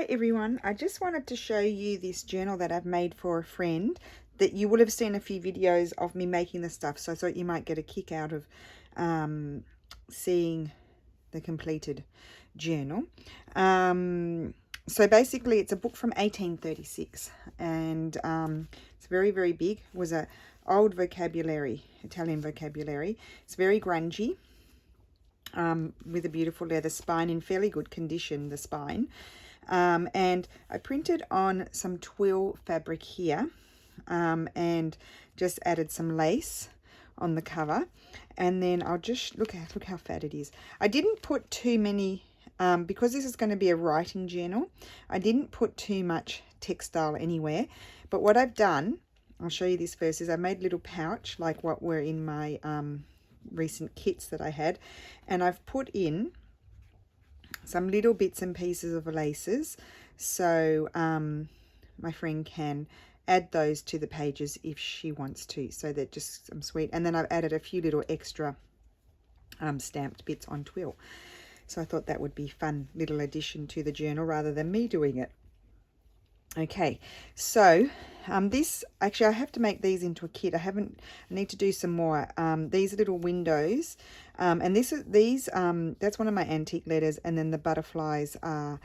everyone, I just wanted to show you this journal that I've made for a friend that you would have seen a few videos of me making the stuff, so I thought you might get a kick out of seeing the completed journal. So basically it's a book from 1836 and it's very, very big. It was a old vocabulary, Italian vocabulary. It's very grungy. With a beautiful leather spine, in fairly good condition, the spine. And I printed on some twill fabric here and just added some lace on the cover. And then I'll just look how fat it is. I didn't put too many, because this is going to be a writing journal, I didn't put too much textile anywhere. But what I've done, I'll show you this first, is I made a little pouch like what were in my recent kits that I had, and I've put in some little bits and pieces of laces so my friend can add those to the pages if she wants to, so they're just some sweet. And then I've added a few little extra stamped bits on twill, so I thought that would be a fun little addition to the journal rather than me doing it. Okay, so this, actually I have to make these into a kit. I need to do some more. These little windows, and that's one of my antique letters, and then the butterflies are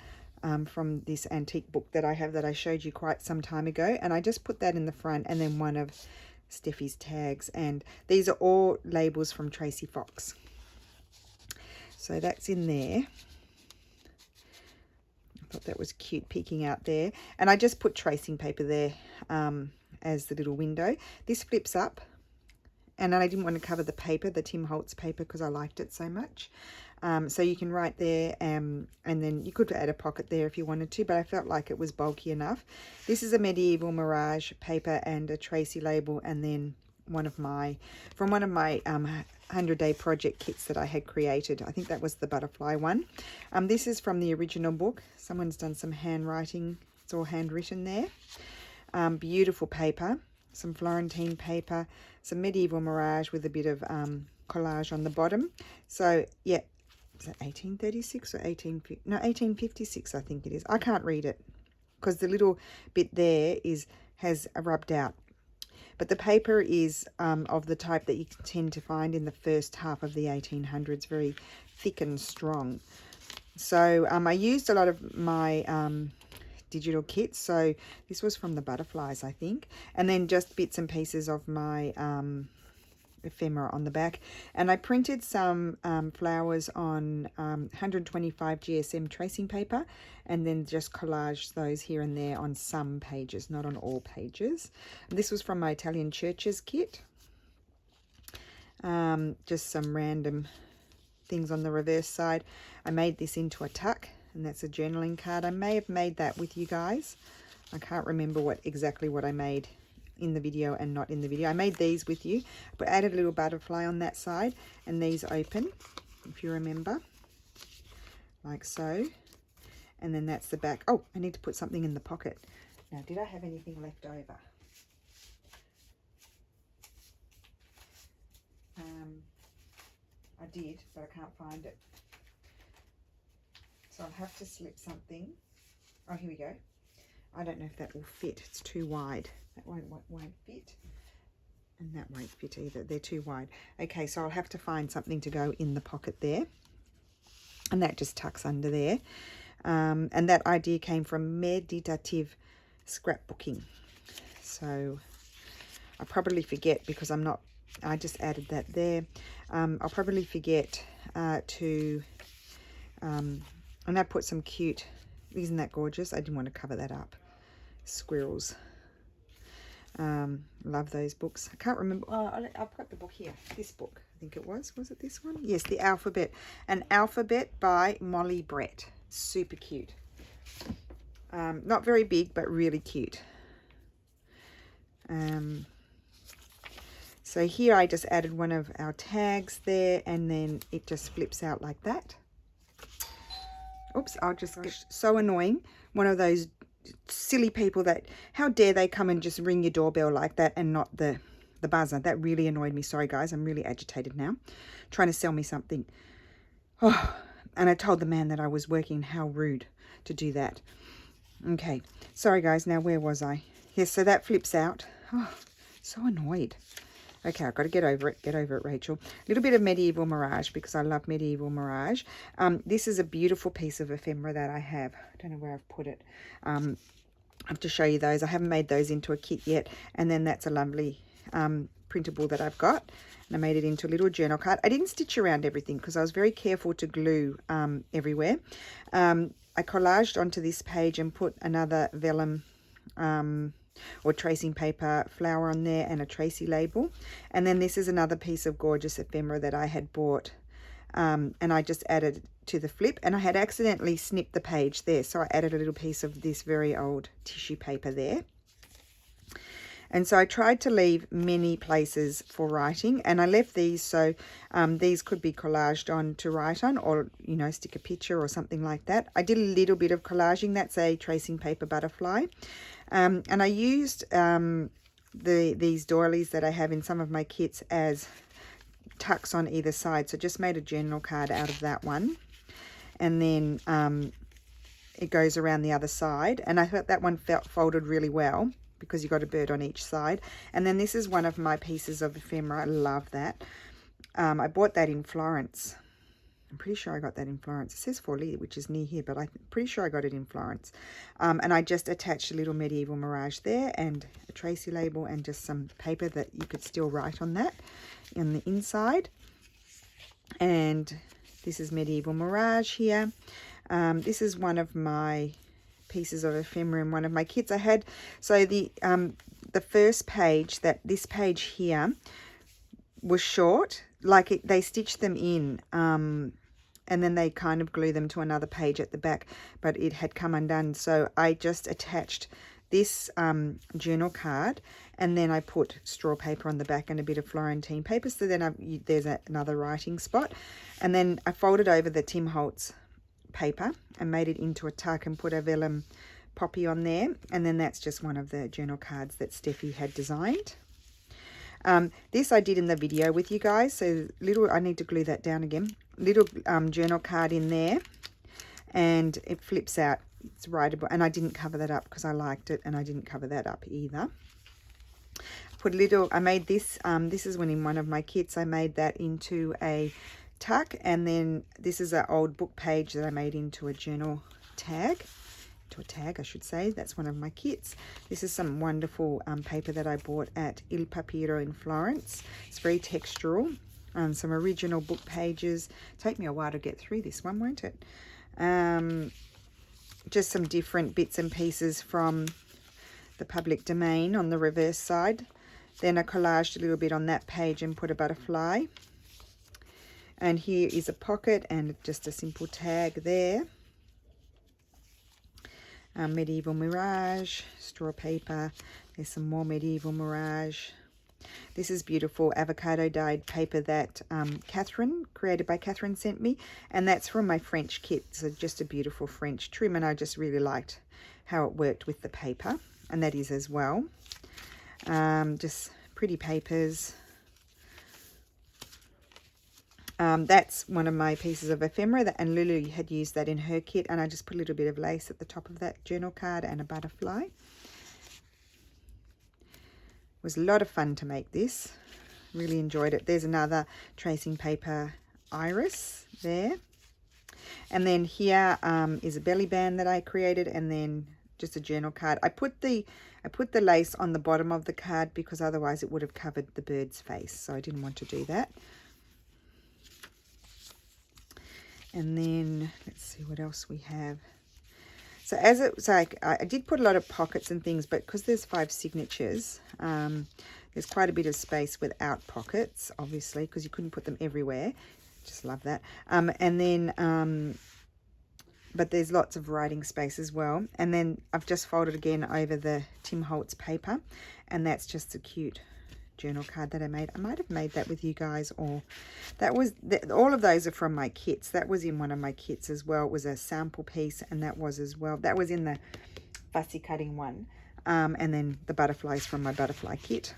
from this antique book that I have that I showed you quite some time ago, and I just put that in the front, and then one of Steffi's tags, and these are all labels from Tracy Fox. So that's in there. Thought that was cute peeking out there, and I just put tracing paper there as the little window. This flips up, and I didn't want to cover the paper, the Tim Holtz paper, because I liked it so much. So you can write there, and then you could add a pocket there if you wanted to, but I felt like it was bulky enough. This is a Medieval Mirage paper and a Tracy label, and then from one of my 100-day project kits that I had created. I think that was the butterfly one. This is from the original book. Someone's done some handwriting. It's all handwritten there. Beautiful paper, some Florentine paper, some Medieval Mirage with a bit of collage on the bottom. So yeah, is that 1836 or 1856 I think it is. I can't read it because the little bit there has rubbed out. But the paper is of the type that you tend to find in the first half of the 1800s, very thick and strong. So I used a lot of my digital kits. So this was from the butterflies, I think. And then just bits and pieces of my ephemera on the back. And I printed some flowers on 125 GSM tracing paper, and then just collaged those here and there on some pages, not on all pages. And this was from my Italian churches kit. Just some random things on the reverse side. I made this into a tuck, and that's a journaling card. I may have made that with you guys. I can't remember exactly what I made in the video and not in the video. I made these with you, but added a little butterfly on that side, and these open, if you remember, like so. And then that's the back. Oh, I need to put something in the pocket. Now, did I have anything left over? I did, but I can't find it. So I'll have to slip something. Oh, here we go. I don't know if that will fit. It's too wide. That won't fit, and that won't fit either. They're too wide. Okay, so I'll have to find something to go in the pocket there, and that just tucks under there. And that idea came from meditative scrapbooking. So I'll probably forget because I just added that there. I'll probably forget and I put some cute, isn't that gorgeous? I didn't want to cover that up. Squirrels. Love those books. I can't remember. Oh, I'll put the book here. This book, I think it was. Was it this one? Yes, The Alphabet. An Alphabet by Molly Brett. Super cute. Not very big, but really cute. So here I just added one of our tags there, and then it just flips out like that. Oops, so annoying. One of those silly people that, how dare they come and just ring your doorbell like that and not the buzzer. That really annoyed me. Sorry guys, I'm really agitated now. Trying to sell me something. Oh, and I told the man that I was working. How rude to do that. Okay, sorry guys, now where was I? Yes, so that flips out. Oh, so annoyed. Okay, I've got to get over it, Rachel. A little bit of Medieval Mirage, because I love Medieval Mirage. This is a beautiful piece of ephemera that I have. I don't know where I've put it. I have to show you those. I haven't made those into a kit yet. And then that's a lovely printable that I've got. And I made it into a little journal card. I didn't stitch around everything because I was very careful to glue everywhere. I collaged onto this page and put another vellum or tracing paper flower on there and a Tracy label. And then this is another piece of gorgeous ephemera that I had bought, and I just added to the flip, and I had accidentally snipped the page there, so I added a little piece of this very old tissue paper there. And so I tried to leave many places for writing, and I left these so these could be collaged on to write on, or, you know, stick a picture or something like that. I did a little bit of collaging. That's a tracing paper butterfly. And I used these doilies that I have in some of my kits as tucks on either side. So just made a journal card out of that one. And then it goes around the other side. And I thought that one folded really well, because you got a bird on each side. And then this is one of my pieces of ephemera. I love that. I bought that in Florence. I'm pretty sure I got that in Florence. It says Forlì, which is near here, but I'm pretty sure I got it in Florence. And I just attached a little Medieval Mirage there, and a Tracy label, and just some paper that you could still write on that on the inside. And this is Medieval Mirage here. This is one of my pieces of ephemera in one of my kits I had. So the first page, this page here, was short. Like they stitched them in, and then they kind of glue them to another page at the back, but it had come undone. So I just attached this journal card, and then I put straw paper on the back and a bit of Florentine paper. So then there's another writing spot. And then I folded over the Tim Holtz paper and made it into a tuck and put a vellum poppy on there. And then that's just one of the journal cards that Steffi had designed. This I did in the video with you guys. So I need to glue that down again. Little journal card in there, and it flips out. It's writable, and I didn't cover that up because I liked it, and I didn't cover that up either. I made this, this is in one of my kits, I made that into a tuck, and then this is an old book page that I made into a journal tag. I should say. That's one of my kits. This is some wonderful paper that I bought at Il Papiro in Florence. It's very textural. Some original book pages. Take me a while to get through this one, won't it? Just some different bits and pieces from the public domain on the reverse side. Then I collaged a little bit on that page and put a butterfly. And here is a pocket and just a simple tag there. Medieval Mirage, straw paper. There's some more Medieval Mirage. This is beautiful avocado dyed paper that created by Catherine, sent me, and that's from my French kit. So just a beautiful French trim, and I just really liked how it worked with the paper, and that is as well. Just pretty papers. That's one of my pieces of ephemera, and Lulu had used that in her kit, and I just put a little bit of lace at the top of that journal card and a butterfly. It was a lot of fun to make this. Really enjoyed it. There's another tracing paper iris there. And then here is a belly band that I created, and then just a journal card. I put the lace on the bottom of the card because otherwise it would have covered the bird's face, so I didn't want to do that. And then let's see what else we have. So as it's like, I did put a lot of pockets and things, but because there's 5 signatures, there's quite a bit of space without pockets, obviously, because you couldn't put them everywhere. Just love that. And then, but there's lots of writing space as well. And then I've just folded again over the Tim Holtz paper, and that's just a cute journal card that I made. I might have made that with you guys, or that was all of those are from my kits. That was in one of my kits as well. It was a sample piece, and that was as well. That was in the fussy cutting one. And then the butterflies from my butterfly kit.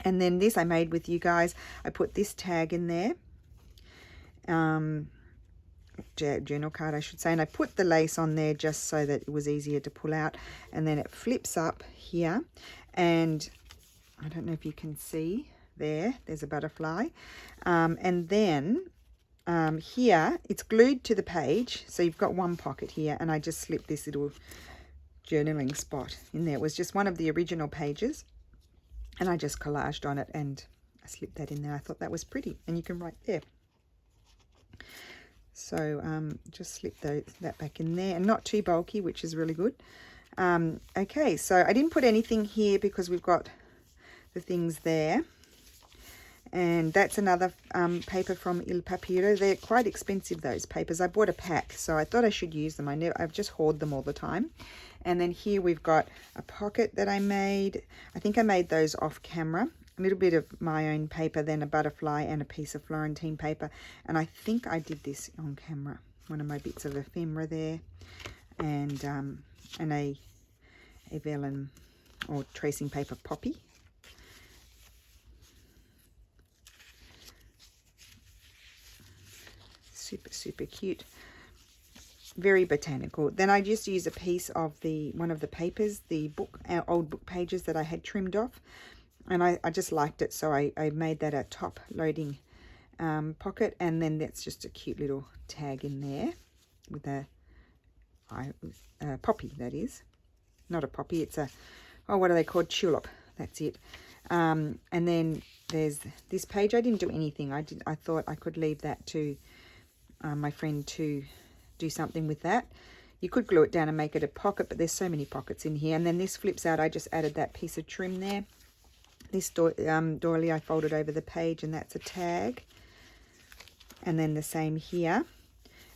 And then this I made with you guys. I put this tag in there. journal card, I should say, and I put the lace on there just so that it was easier to pull out. And then it flips up here, and I don't know if you can see there's a butterfly, and then here it's glued to the page, so you've got one pocket here, and I just slipped this little journaling spot in there. It was just one of the original pages, and I just collaged on it and I slipped that in there. I thought that was pretty, and you can write there. So just slip that back in there, and not too bulky, which is really good. Okay, so I didn't put anything here because we've got the things there. And that's another paper from Il Papiro. They're quite expensive, those papers. I bought a pack, so I thought I should use them. I've just hoard them all the time. And then here we've got a pocket that I made. I think I made those off camera. A little bit of my own paper, then a butterfly and a piece of Florentine paper. And I think I did this on camera. One of my bits of ephemera there. And a vellum or tracing paper poppy. Super cute, very botanical. Then I just use a piece of one of the papers, our old book pages that I had trimmed off, and I just liked it, so I made that a top loading pocket. And then that's just a cute little tag in there with a poppy. That is not a poppy, it's what are they called, tulip, that's it. And then there's this page. I didn't do anything. I thought I could leave that to my friend to do something with that. You could glue it down and make it a pocket, but there's so many pockets in here. And then this flips out. I just added that piece of trim there. This doily I folded over the page, and that's a tag. And then the same here.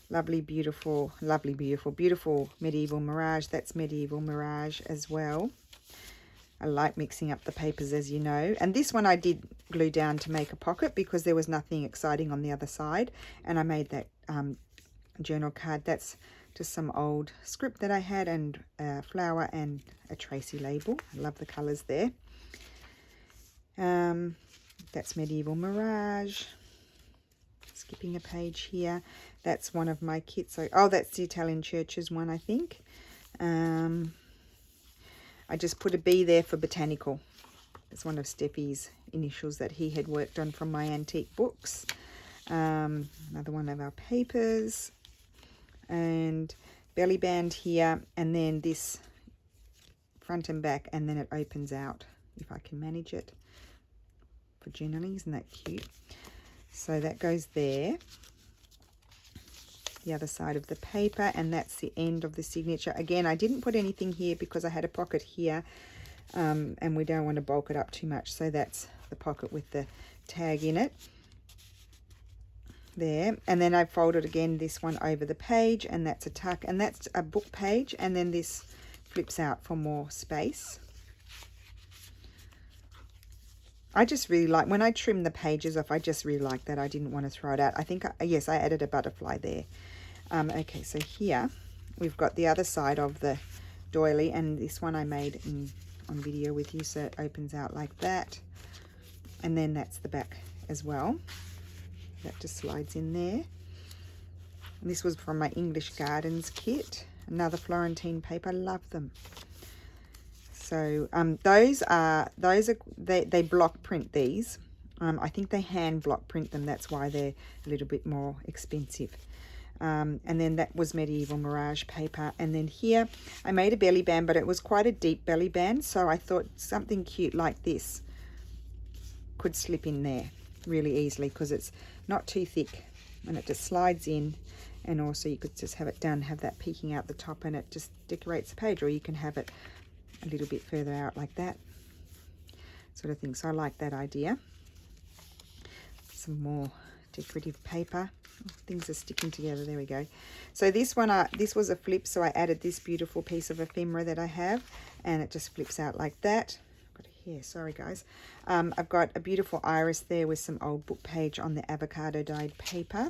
Lovely, beautiful medieval mirage. That's medieval mirage as well. I like mixing up the papers, as you know. And this one I did glue down to make a pocket because there was nothing exciting on the other side. And I made that journal card. That's just some old script that I had, and a flower and a Tracy label. I love the colours there. That's medieval mirage. Skipping a page here. That's one of my kits. That's the Italian churches one, I think. I just put a B there for botanical. It's one of Steffi's initials that he had worked on from my antique books. Another one of our papers. And belly band here. And then this front and back. And then it opens out, if I can manage it, for journaling. Isn't that cute? So that goes there. The other side of the paper, and that's the end of the signature. Again, I didn't put anything here because I had a pocket here, and we don't want to bulk it up too much, so that's the pocket with the tag in it there. And then I folded again this one over the page, and that's a tuck, and that's a book page, and then this flips out for more space. I just really like, when I trim the pages off, I just really like that. I didn't want to throw it out. I think, yes, I added a butterfly there. Okay, so here we've got the other side of the doily, and this one I made on video with you, so it opens out like that. And then that's the back as well. That just slides in there. And this was from my English Gardens kit. Another Florentine paper. I love them. So they block print these. I think they hand block print them. That's why they're a little bit more expensive. And then that was medieval mirage paper. And then here I made a belly band, but it was quite a deep belly band. So I thought something cute like this could slip in there really easily because it's not too thick and it just slides in. And also you could just have it done, have that peeking out the top, and it just decorates the page, or you can have it a little bit further out like that sort of thing. So I like that idea. Some more decorative paper. Things are sticking together. There we go. So this one, this was a flip, so I added this beautiful piece of ephemera that I have, and it just flips out like that. I've got a hair, sorry guys. I've got a beautiful iris there with some old book page on the avocado dyed paper,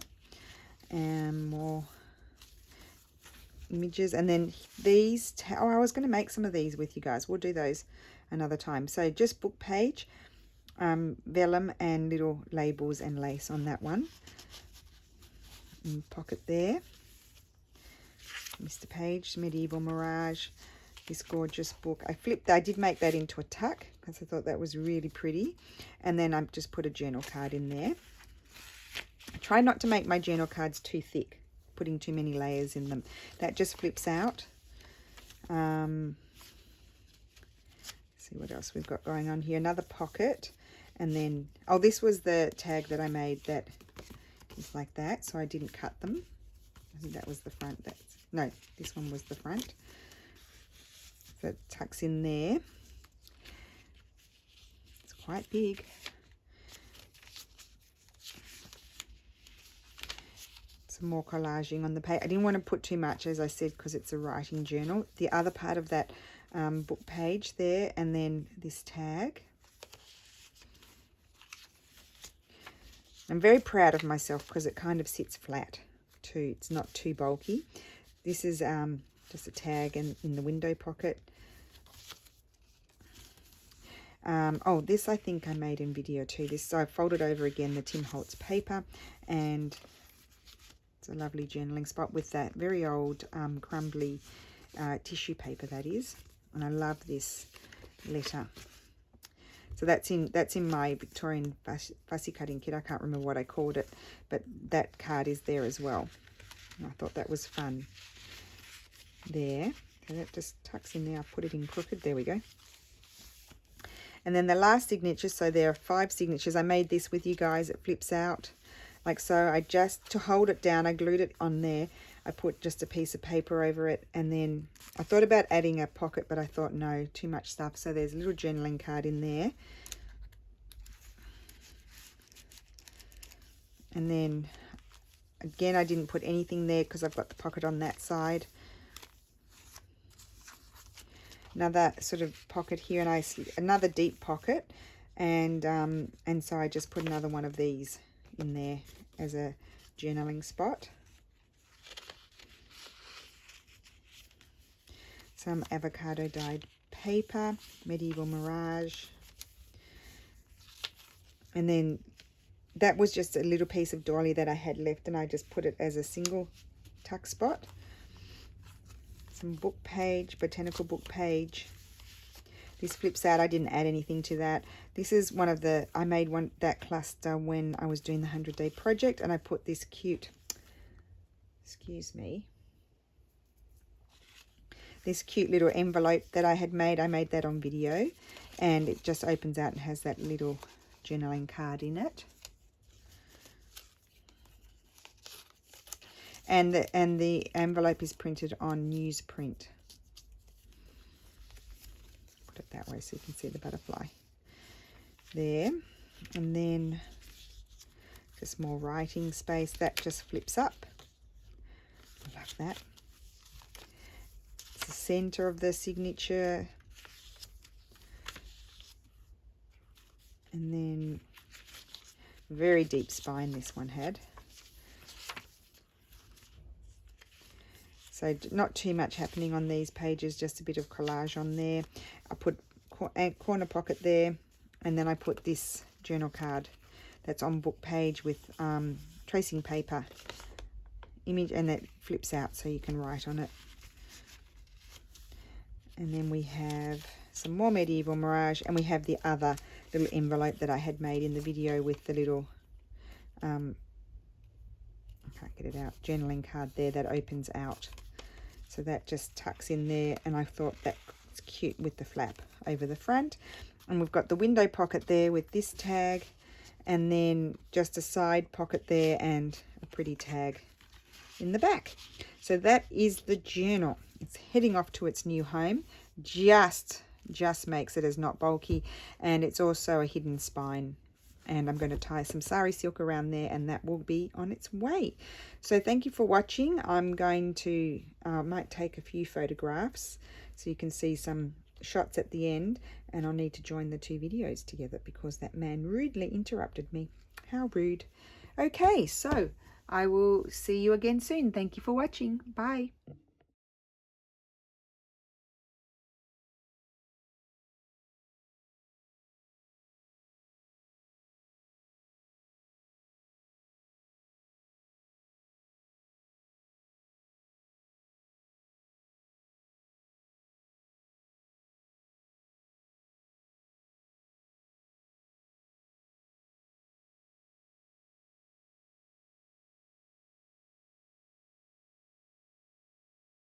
and more images. And then these, I was going to make some of these with you guys. We'll do those another time. So just book page, vellum, and little labels and lace on that one. pocket there. Mr. Page, Medieval Mirage, this gorgeous book. I did make that into a tuck because I thought that was really pretty. And then I just put a journal card in there. I try not to make my journal cards too thick, putting too many layers in them. That just flips out. See what else we've got going on here. Another pocket. And then, oh, this was the tag that I made that is like that. So I didn't cut them. I think that was the front. No, this one was the front. So it tucks in there. It's quite big. Some more collaging on the page. I didn't want to put too much, as I said, because it's a writing journal. The other part of that book page there, and then this tag. I'm very proud of myself because it kind of sits flat too. It's not too bulky. This is just a tag in the window pocket. Oh, this I think I made in video too. This, so I folded over again the Tim Holtz paper, and it's a lovely journaling spot with that very old crumbly tissue paper, that is. And I love this letter. So that's in my Victorian fussy cutting kit. I can't remember what I called it, but that card is there as well. And I thought that was fun. There. So that just tucks in there. I'll put it in crooked. There we go. And then the last signature. So there are 5 signatures. I made this with you guys. It flips out like so. I just, to hold it down, I glued it on there. I put just a piece of paper over it, and then I thought about adding a pocket, but I thought no, too much stuff. So there's a little journaling card in there. And then again, I didn't put anything there because I've got the pocket on that side. Another sort of pocket here, and another deep pocket, and so I just put another one of these in there as a journaling spot. Some avocado dyed paper, Medieval Mirage, and then that was just a little piece of doily that I had left, and I just put it as a single tuck spot. Some book page, botanical book page. This flips out. I didn't add anything to that. This is one of the, I made that cluster when I was doing the 100-day project, and I put this cute, excuse me, this cute little envelope that I had made. I made that on video, and it just opens out and has that little journaling card in it. And the envelope is printed on newsprint. Put it that way so you can see the butterfly there. And then just more writing space. That just flips up. I love that. It's the center of the signature. And then very deep spine this one had. So not too much happening on these pages, just a bit of collage on there. I put a corner pocket there, and then I put this journal card that's on book page with tracing paper image, and it flips out so you can write on it. And then we have some more Medieval Mirage, and we have the other little envelope that I had made in the video with the little, I can't get it out, journaling card there that opens out. So that just tucks in there, and I thought that's cute with the flap over the front. And we've got the window pocket there with this tag, and then just a side pocket there and a pretty tag in the back. So that is the journal. It's heading off to its new home. Just makes it as not bulky, and it's also a hidden spine. And I'm going to tie some sari silk around there, and that will be on its way. So thank you for watching. I'm going to, might take a few photographs so you can see some shots at the end, and I'll need to join the 2 videos together because that man rudely interrupted me. How rude. Okay, so I will see you again soon. Thank you for watching. Bye.